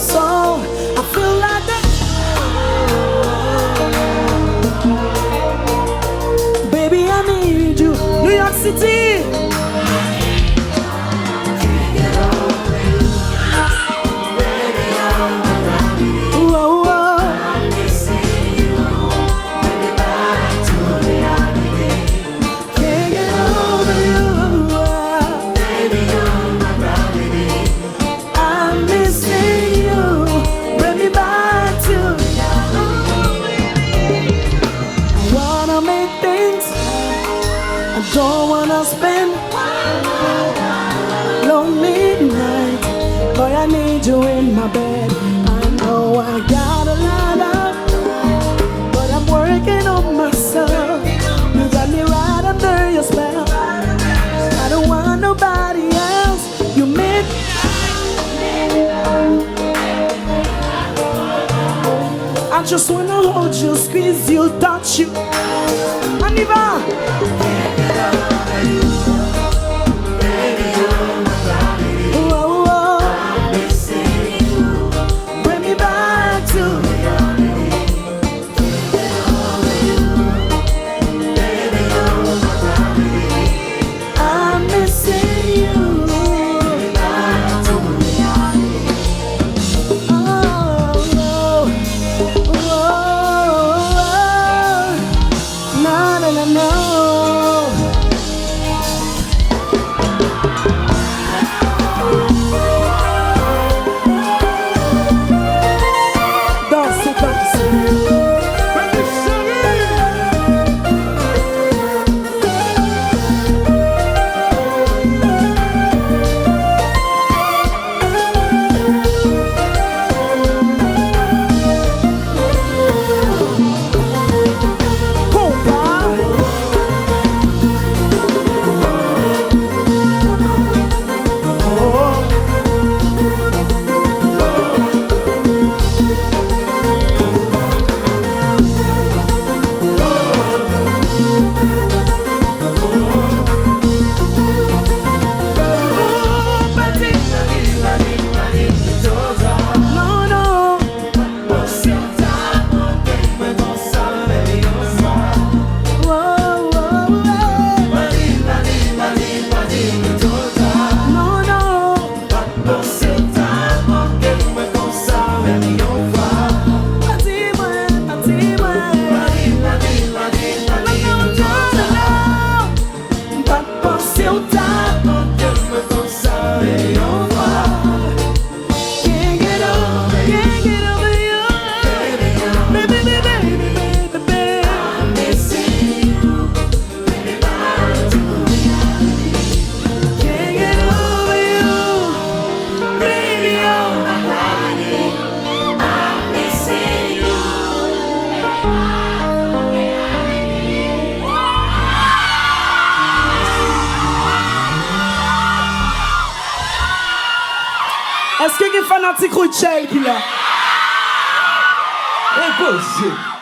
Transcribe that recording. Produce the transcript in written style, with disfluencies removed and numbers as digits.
soul. I feel like that. Baby, I need you. New York City. Don't wanna spend lonely night, boy, I need you in my bed. I know I got a lot of, but I'm working on myself. You got me right under your spell. I don't want nobody else. You make I just wanna hold you, squeeze you, touch you. On y va. Est-ce qu'il y a un fanatique Rutshelle qui là? Impossible.